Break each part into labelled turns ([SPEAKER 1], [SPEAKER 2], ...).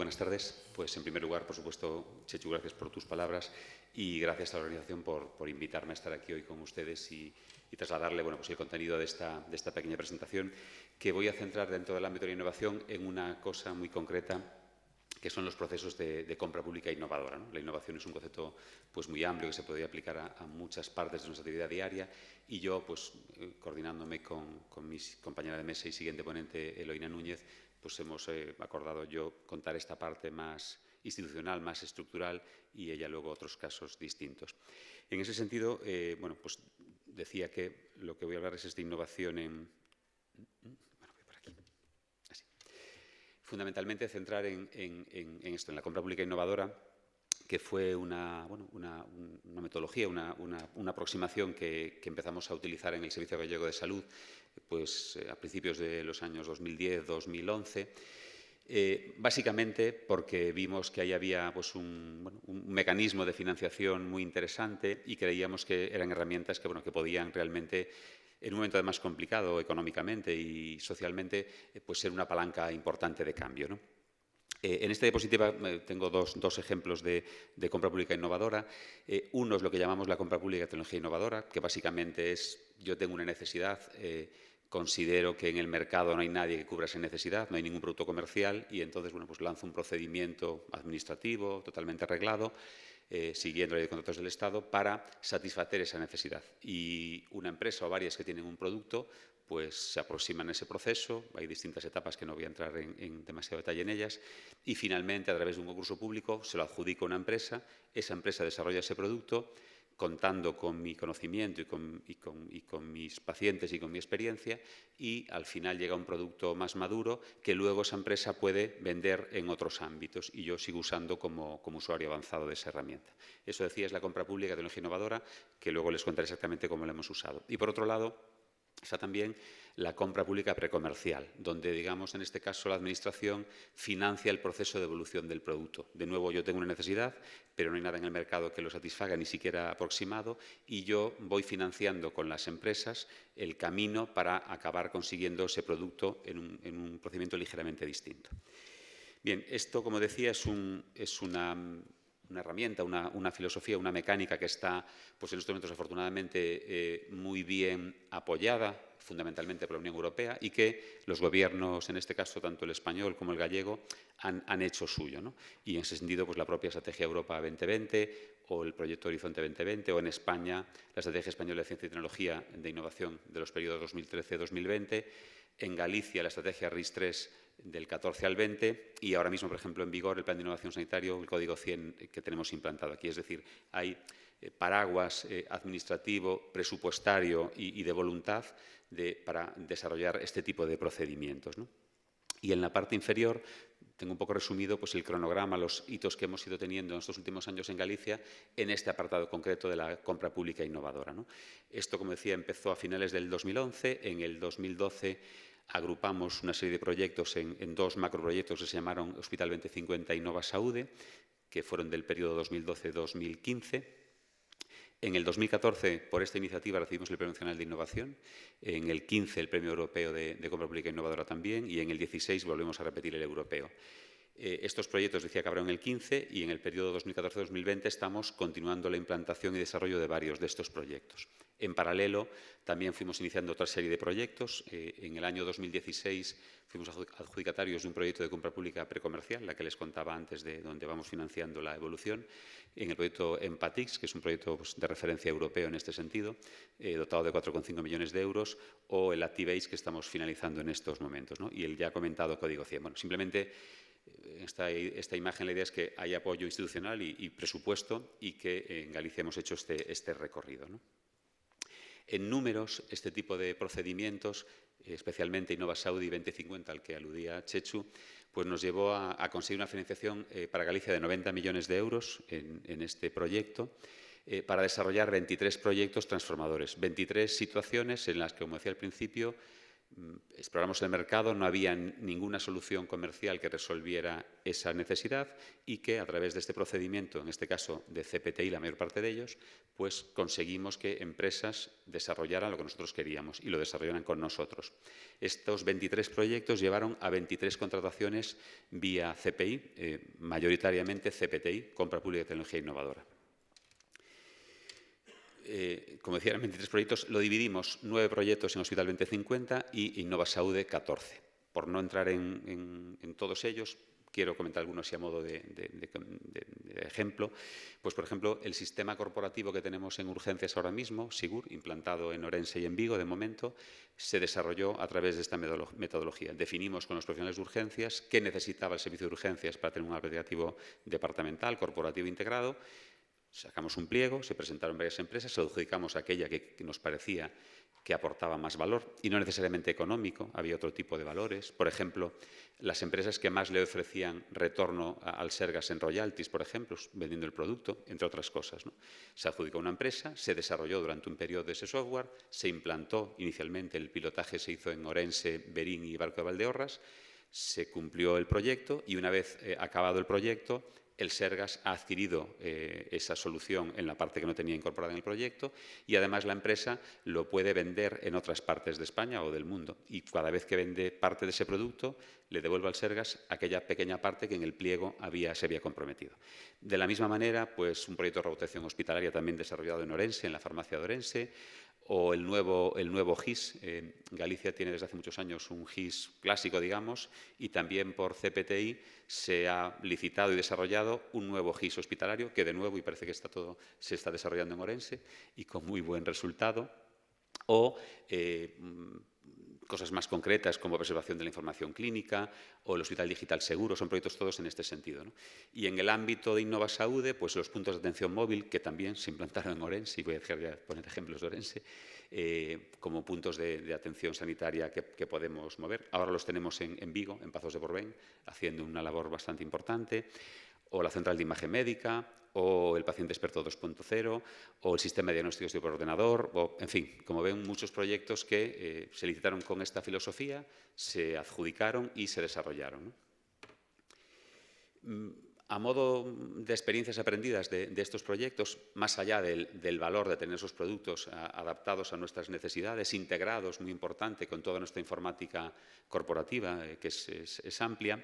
[SPEAKER 1] buenas tardes. Pues en primer lugar, por supuesto, Chechu, gracias por tus palabras y gracias a la organización por invitarme a estar aquí hoy con ustedes y trasladarle el contenido de esta pequeña presentación que voy a centrar dentro del ámbito de la innovación en una cosa muy concreta, que son los procesos de compra pública innovadora, ¿no? La innovación es un concepto muy amplio que se podría aplicar a muchas partes de nuestra actividad diaria y yo, coordinándome con mi compañera de mesa y siguiente ponente, Eloína Núñez, hemos acordado yo contar esta parte más institucional, más estructural y ella luego otros casos distintos. En ese sentido, decía que lo que voy a hablar es de innovación fundamentalmente centrar en esto, en la compra pública innovadora, que fue una metodología, una aproximación que empezamos a utilizar en el Servicio Gallego de Salud a principios de los años 2010-2011, básicamente porque vimos que ahí había un mecanismo de financiación muy interesante y creíamos que eran herramientas que podían realmente, en un momento además complicado económicamente y socialmente, ser una palanca importante de cambio, ¿no? En esta diapositiva tengo dos ejemplos de compra pública innovadora. Uno es lo que llamamos la compra pública de tecnología innovadora, que básicamente es: yo tengo una necesidad, considero que en el mercado no hay nadie que cubra esa necesidad, no hay ningún producto comercial y entonces lanzo un procedimiento administrativo totalmente arreglado, siguiendo la ley de contratos del Estado, para satisfacer esa necesidad. Y una empresa o varias que tienen un producto se aproximan a ese proceso. Hay distintas etapas que no voy a entrar en demasiado detalle en ellas, y finalmente, a través de un concurso público, se lo adjudica a una empresa. Esa empresa desarrolla ese producto contando con mi conocimiento y con mis pacientes y con mi experiencia, y al final llega un producto más maduro que luego esa empresa puede vender en otros ámbitos y yo sigo usando como usuario avanzado de esa herramienta. Eso, decía, es la compra pública de tecnología innovadora, que luego les contaré exactamente cómo la hemos usado. Y por otro lado está también la compra pública precomercial, donde, digamos, en este caso la Administración financia el proceso de evolución del producto. De nuevo, yo tengo una necesidad, pero no hay nada en el mercado que lo satisfaga, ni siquiera aproximado, y yo voy financiando con las empresas el camino para acabar consiguiendo ese producto en un procedimiento ligeramente distinto. Bien, esto, como decía, es una herramienta, una filosofía, una mecánica que está en estos momentos afortunadamente muy bien apoyada, fundamentalmente por la Unión Europea, y que los gobiernos, en este caso tanto el español como el gallego, han hecho suyo, ¿no? Y en ese sentido, la propia Estrategia Europa 2020 o el proyecto Horizonte 2020, o en España la Estrategia Española de Ciencia y Tecnología de Innovación de los periodos 2013-2020, en Galicia la Estrategia RIS3 del 14 al 20 y ahora mismo, por ejemplo, en vigor el Plan de Innovación Sanitario, el Código 100 que tenemos implantado aquí. Es decir, hay paraguas administrativo, presupuestario y de voluntad para desarrollar este tipo de procedimientos, ¿no? Y en la parte inferior tengo un poco resumido el cronograma, los hitos que hemos ido teniendo en estos últimos años en Galicia en este apartado concreto de la compra pública innovadora, ¿no? Esto, como decía, empezó a finales del 2011. En el 2012 agrupamos una serie de proyectos en dos macroproyectos que se llamaron Hospital 2050 y Nova Saúde, que fueron del periodo 2012-2015. En el 2014, por esta iniciativa, recibimos el Premio Nacional de Innovación. En el 15, el Premio Europeo de Compra Pública Innovadora también. Y en el 16 volvemos a repetir el europeo. Estos proyectos, decía, acabaron en el 15 y en el periodo 2014-2020 estamos continuando la implantación y desarrollo de varios de estos proyectos. En paralelo, también fuimos iniciando otra serie de proyectos. En el año 2016 fuimos adjudicatarios de un proyecto de compra pública precomercial, la que les contaba antes, de donde vamos financiando la evolución. En el proyecto Empatix, que es un proyecto de referencia europeo en este sentido, dotado de 4,5 millones de euros, o el Activate, que estamos finalizando en estos momentos, ¿no? Y el ya comentado Código 100. Bueno, simplemente esta imagen, la idea es que hay apoyo institucional y presupuesto y que en Galicia hemos hecho este recorrido, ¿no? En números, este tipo de procedimientos, especialmente Innova Saudi 2050, al que aludía Chechu, nos llevó a conseguir una financiación para Galicia de 90 millones de euros en este proyecto, para desarrollar 23 proyectos transformadores, 23 situaciones en las que, como decía al principio, Exploramos el mercado, no había ninguna solución comercial que resolviera esa necesidad y que a través de este procedimiento, en este caso de CPTI, la mayor parte de ellos, pues conseguimos que empresas desarrollaran lo que nosotros queríamos y lo desarrollaran con nosotros. Estos 23 proyectos llevaron a 23 contrataciones vía CPI, mayoritariamente CPTI, Compra Pública de Tecnología Innovadora. Como decía, eran 23 proyectos, lo dividimos 9 proyectos en Hospital 2050 y Innova Saúde 14. Por no entrar en todos ellos, quiero comentar algunos así a modo de ejemplo. Pues, por ejemplo, el sistema corporativo que tenemos en urgencias ahora mismo, Sigur, implantado en Orense y en Vigo de momento, se desarrolló a través de esta metodología. Definimos con los profesionales de urgencias qué necesitaba el servicio de urgencias para tener un aplicativo departamental, corporativo integrado. Sacamos un pliego, se presentaron varias empresas, se adjudicamos aquella que nos parecía que aportaba más valor y no necesariamente económico, había otro tipo de valores. Por ejemplo, las empresas que más le ofrecían retorno al Sergas en royalties, por ejemplo, vendiendo el producto, entre otras cosas, ¿no? Se adjudicó una empresa, se desarrolló durante un periodo de ese software, se implantó inicialmente, el pilotaje se hizo en Orense, Berín y Barco de Valdeorras, se cumplió el proyecto y una vez acabado el proyecto, el Sergas ha adquirido esa solución en la parte que no tenía incorporada en el proyecto y además la empresa lo puede vender en otras partes de España o del mundo. Y cada vez que vende parte de ese producto, le devuelve al Sergas aquella pequeña parte que en el pliego se había comprometido. De la misma manera, pues un proyecto de robotización hospitalaria también desarrollado en Orense, en la farmacia de Orense, o el nuevo GIS. Galicia tiene desde hace muchos años un GIS clásico, digamos, y también por CPTI se ha licitado y desarrollado un nuevo GIS hospitalario que, de nuevo, y parece que se está desarrollando en Orense y con muy buen resultado. O cosas más concretas como preservación de la información clínica o el Hospital Digital Seguro, son proyectos todos en este sentido, ¿no? Y en el ámbito de Innova Saúde, pues los puntos de atención móvil, que también se implantaron en Orense, y voy a poner ejemplos de Orense, como puntos de atención sanitaria que podemos mover. Ahora los tenemos en Vigo, en Pazos de Borbén, haciendo una labor bastante importante, o la central de imagen médica, o el paciente experto 2.0, o el sistema de diagnósticos por ordenador, o, en fin, como ven, muchos proyectos que se licitaron con esta filosofía, se adjudicaron y se desarrollaron, ¿no? A modo de experiencias aprendidas de estos proyectos, más allá del valor de tener esos productos adaptados a nuestras necesidades, integrados, muy importante, con toda nuestra informática corporativa, que es amplia,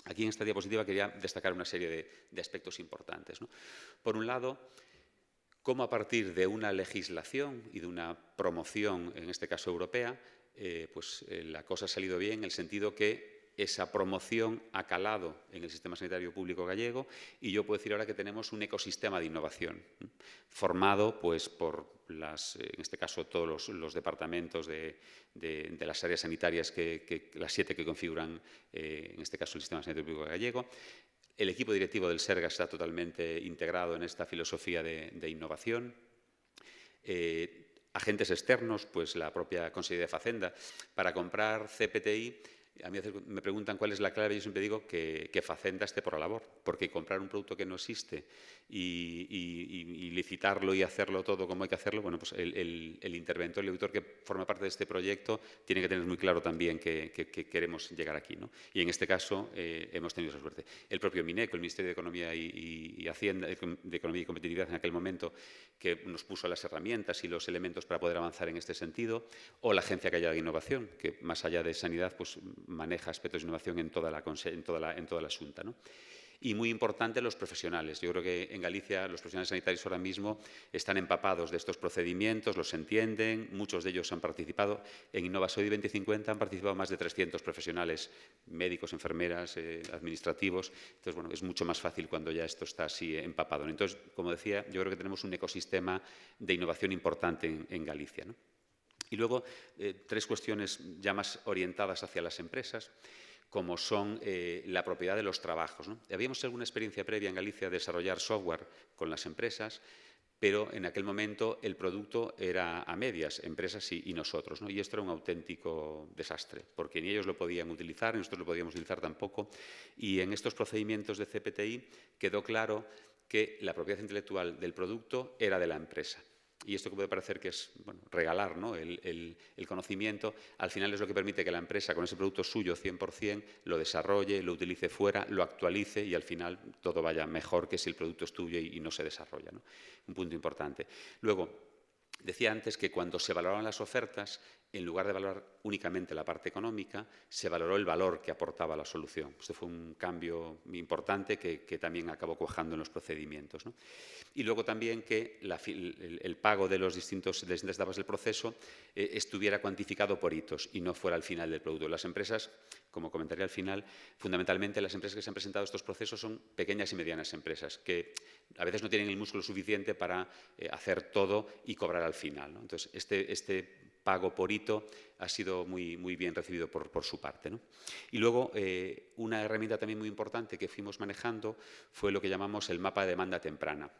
[SPEAKER 1] aquí en esta diapositiva quería destacar una serie de aspectos importantes, ¿no? Por un lado, cómo a partir de una legislación y de una promoción, en este caso europea, la cosa ha salido bien en el sentido que esa promoción ha calado en el sistema sanitario público gallego y yo puedo decir ahora que tenemos un ecosistema de innovación formado pues, por en este caso todos los departamentos de las áreas sanitarias, las 7 que configuran en este caso el sistema sanitario público gallego. El equipo directivo del Sergas está totalmente integrado en esta filosofía de innovación. Agentes externos, pues la propia Consellería de Facenda, para comprar CPTI. A mí me preguntan cuál es la clave y yo siempre digo que Facenda esté por la labor, porque comprar un producto que no existe y licitarlo y hacerlo todo como hay que hacerlo, bueno, pues el interventor, el auditor que forma parte de este proyecto tiene que tener muy claro también que queremos llegar aquí, ¿no? Y en este caso hemos tenido esa suerte. El propio MINECO, el Ministerio de Economía y Hacienda, de Economía y Competitividad en aquel momento, que nos puso las herramientas y los elementos para poder avanzar en este sentido, o la Agencia Gallega de Innovación, que más allá de sanidad, pues maneja aspectos de innovación en toda la Xunta, ¿no? Y muy importante los profesionales. Yo creo que en Galicia los profesionales sanitarios ahora mismo están empapados de estos procedimientos, los entienden, muchos de ellos han participado. En Innova Saúde 2050 han participado más de 300 profesionales, médicos, enfermeras, administrativos. Entonces, bueno, es mucho más fácil cuando ya esto está así empapado, ¿no? Entonces, como decía, yo creo que tenemos un ecosistema de innovación importante en Galicia, ¿no? Y luego, 3 cuestiones ya más orientadas hacia las empresas, como son la propiedad de los trabajos, ¿no? Habíamos alguna experiencia previa en Galicia de desarrollar software con las empresas, pero en aquel momento el producto era a medias, empresas y nosotros, ¿no? Y esto era un auténtico desastre, porque ni ellos lo podían utilizar, ni nosotros lo podíamos utilizar tampoco. Y en estos procedimientos de CPTI quedó claro que la propiedad intelectual del producto era de la empresa. Y esto que puede parecer que es regalar, ¿no?, el conocimiento, al final es lo que permite que la empresa con ese producto suyo 100% lo desarrolle, lo utilice fuera, lo actualice y al final todo vaya mejor que si el producto es tuyo y no se desarrolla, ¿no? Un punto importante. Luego, decía antes que cuando se valoraban las ofertas, en lugar de valorar únicamente la parte económica, se valoró el valor que aportaba la solución. Esto fue un cambio importante que también acabó cuajando en los procedimientos, ¿no? Y luego también que el pago de las distintas etapas del proceso estuviera cuantificado por hitos y no fuera al final del producto. Las empresas, como comentaré al final, fundamentalmente las empresas que se han presentado a estos procesos son pequeñas y medianas empresas que a veces no tienen el músculo suficiente para hacer todo y cobrar al final, ¿no? Entonces, este pago por hito ha sido muy bien recibido por su parte, ¿no? Y luego, una herramienta también muy importante que fuimos manejando fue lo que llamamos el mapa de demanda temprana.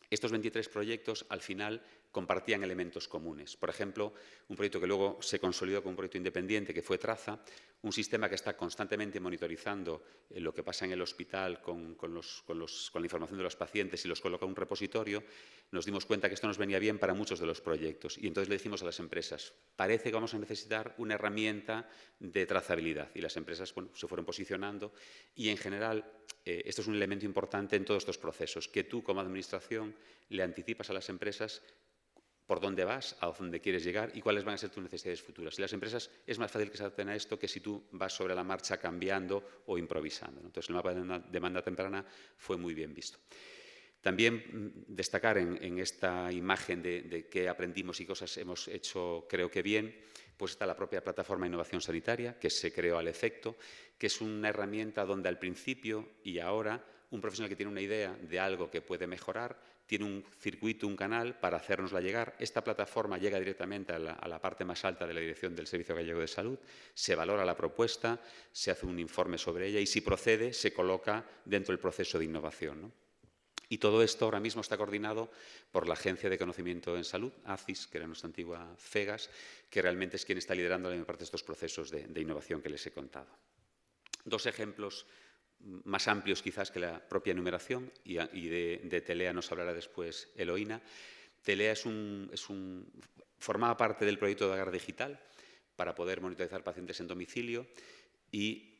[SPEAKER 1] Estos 23 proyectos, al final, compartían elementos comunes. Por ejemplo, un proyecto que luego se consolidó como un proyecto independiente, que fue Traza, un sistema que está constantemente monitorizando lo que pasa en el hospital con la información de los pacientes y los coloca en un repositorio. Nos dimos cuenta que esto nos venía bien para muchos de los proyectos. Y entonces le dijimos a las empresas, parece que vamos a necesitar una herramienta de trazabilidad. Y las empresas, se fueron posicionando. Y, en general, esto es un elemento importante en todos estos procesos, que tú, como administración, le anticipas a las empresas por dónde vas, a dónde quieres llegar y cuáles van a ser tus necesidades futuras. Y las empresas es más fácil que se adapten a esto que si tú vas sobre la marcha cambiando o improvisando, ¿no? Entonces, el mapa de demanda temprana fue muy bien visto. También destacar en esta imagen de qué aprendimos y cosas hemos hecho, creo que bien, pues está la propia plataforma de innovación sanitaria, que se creó al efecto, que es una herramienta donde al principio y ahora un profesional que tiene una idea de algo que puede mejorar tiene un circuito, un canal para hacérnosla llegar. Esta plataforma llega directamente a la parte más alta de la dirección del Servicio Gallego de Salud, se valora la propuesta, se hace un informe sobre ella y, si procede, se coloca dentro del proceso de innovación, ¿no? Y todo esto ahora mismo está coordinado por la Agencia de Conocimiento en Salud, ACIS, que era nuestra antigua FEGAS, que realmente es quien está liderando la mayor parte de estos procesos de innovación que les he contado. Dos ejemplos más amplios quizás que la propia enumeración, y de Telea nos hablará después Eloína. Telea formaba parte del proyecto de Agar Digital para poder monitorizar pacientes en domicilio y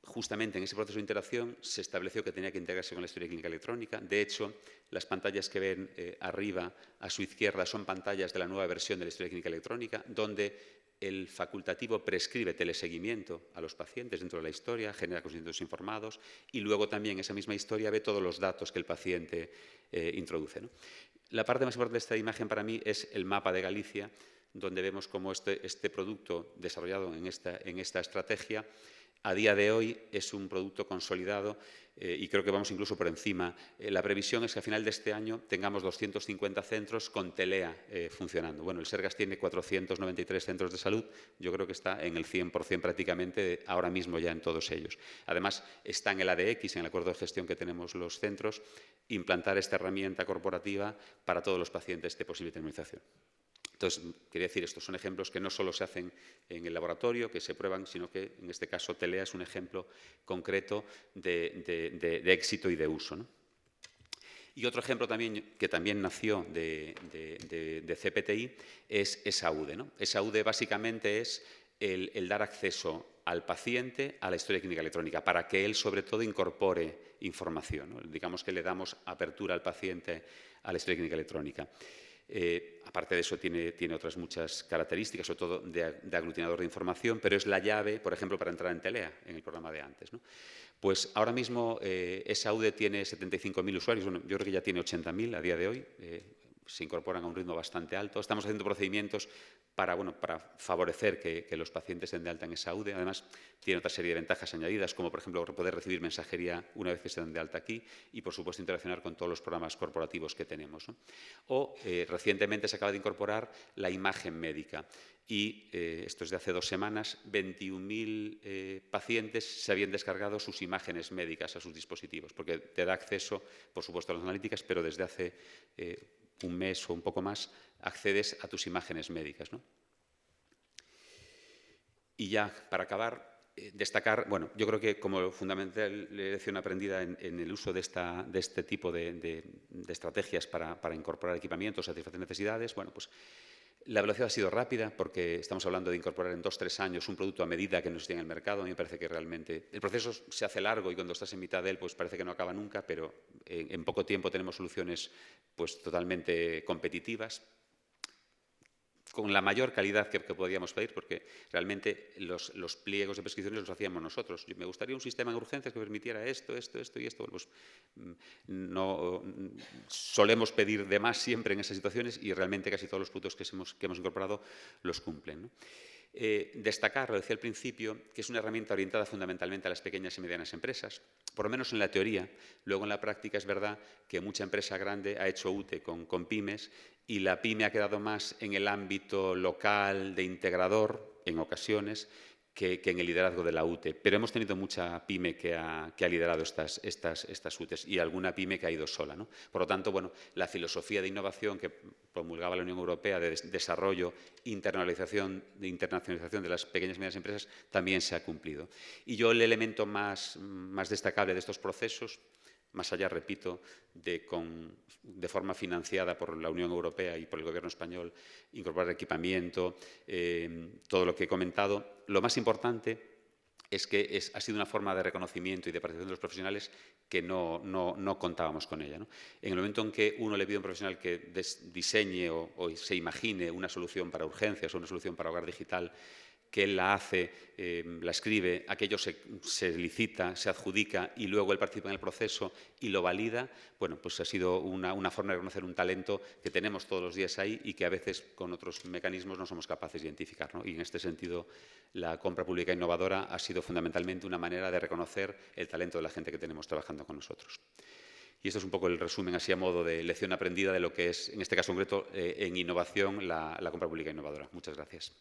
[SPEAKER 1] justamente en ese proceso de interacción se estableció que tenía que integrarse con la historia clínica electrónica. De hecho, las pantallas que ven arriba a su izquierda son pantallas de la nueva versión de la historia clínica electrónica, donde el facultativo prescribe teleseguimiento a los pacientes dentro de la historia, genera consentimientos informados y luego también esa misma historia ve todos los datos que el paciente introduce, ¿no? La parte más importante de esta imagen para mí es el mapa de Galicia, donde vemos cómo este producto desarrollado en esta estrategia a día de hoy es un producto consolidado y creo que vamos incluso por encima. La previsión es que a final de este año tengamos 250 centros con Telea funcionando. Bueno, el Sergas tiene 493 centros de salud, yo creo que está en el 100% prácticamente ahora mismo ya en todos ellos. Además, está en el ADX, en el acuerdo de gestión que tenemos los centros, implantar esta herramienta corporativa para todos los pacientes de posible terminalización. Entonces, quería decir, estos son ejemplos que no solo se hacen en el laboratorio, que se prueban, sino que en este caso Telea es un ejemplo concreto de éxito y de uso, ¿no? Y otro ejemplo también que también nació de CPTI es ESAUDE, ¿no? ESAUDE básicamente es el dar acceso al paciente a la historia clínica electrónica para que él, sobre todo, incorpore información, ¿no? Digamos que le damos apertura al paciente a la historia clínica electrónica. Aparte de eso, tiene otras muchas características, sobre todo de aglutinador de información, pero es la llave, por ejemplo, para entrar en Telea, en el programa de antes, ¿no? Pues ahora mismo ESAUDE tiene 75.000 usuarios, bueno, yo creo que ya tiene 80.000 a día de hoy, se incorporan a un ritmo bastante alto. Estamos haciendo procedimientos para favorecer que los pacientes den de alta en ESAUDE. Además, tiene otra serie de ventajas añadidas, como por ejemplo poder recibir mensajería una vez que se dan de alta aquí y, por supuesto, interaccionar con todos los programas corporativos que tenemos, ¿no? O recientemente se acaba de incorporar la imagen médica y esto es de hace 2 semanas, 21.000 pacientes se habían descargado sus imágenes médicas a sus dispositivos, porque te da acceso, por supuesto, a las analíticas, pero desde hace un mes o un poco más accedes a tus imágenes médicas, ¿no? Y ya, para acabar, Destacar, bueno, yo creo que como fundamental lección aprendida en el uso de este tipo de estrategias para incorporar equipamientos, satisfacer necesidades, bueno, pues la velocidad ha sido rápida porque estamos hablando de incorporar en 2 o 3 años un producto a medida que nos esté en el mercado. A mí me parece que realmente el proceso se hace largo y cuando estás en mitad de él pues parece que no acaba nunca, pero en poco tiempo tenemos soluciones pues totalmente competitivas, con la mayor calidad que podíamos pedir, porque realmente los pliegos de prescripciones los hacíamos nosotros. Me gustaría un sistema de urgencias que permitiera esto, esto, esto y esto. Bueno, pues no solemos pedir de más siempre en esas situaciones y realmente casi todos los productos que hemos incorporado los cumplen, ¿no? Destacar, lo decía al principio, que es una herramienta orientada fundamentalmente a las pequeñas y medianas empresas, por lo menos en la teoría. Luego en la práctica es verdad que mucha empresa grande ha hecho UTE con pymes y la pyme ha quedado más en el ámbito local de integrador en ocasiones que en el liderazgo de la UTE. Pero hemos tenido mucha pyme que ha liderado estas UTEs y alguna pyme que ha ido sola, ¿no? Por lo tanto, bueno, la filosofía de innovación que promulgaba la Unión Europea de desarrollo, internacionalización de las pequeñas y medianas empresas también se ha cumplido. Y yo el elemento más destacable de estos procesos, más allá, repito, de forma financiada por la Unión Europea y por el Gobierno español, incorporar equipamiento, todo lo que he comentado, lo más importante es que ha sido una forma de reconocimiento y de participación de los profesionales que no contábamos con ella, ¿no? En el momento en que uno le pide a un profesional que diseñe o se imagine una solución para urgencias o una solución para hogar digital, que él la hace, la escribe, aquello se licita, se adjudica y luego él participa en el proceso y lo valida, bueno, pues ha sido una forma de reconocer un talento que tenemos todos los días ahí y que a veces con otros mecanismos no somos capaces de identificar, ¿no? Y en este sentido la compra pública innovadora ha sido fundamentalmente una manera de reconocer el talento de la gente que tenemos trabajando con nosotros. Y esto es un poco el resumen, así a modo de lección aprendida de lo que es, en este caso concreto, en innovación, la compra pública innovadora. Muchas gracias.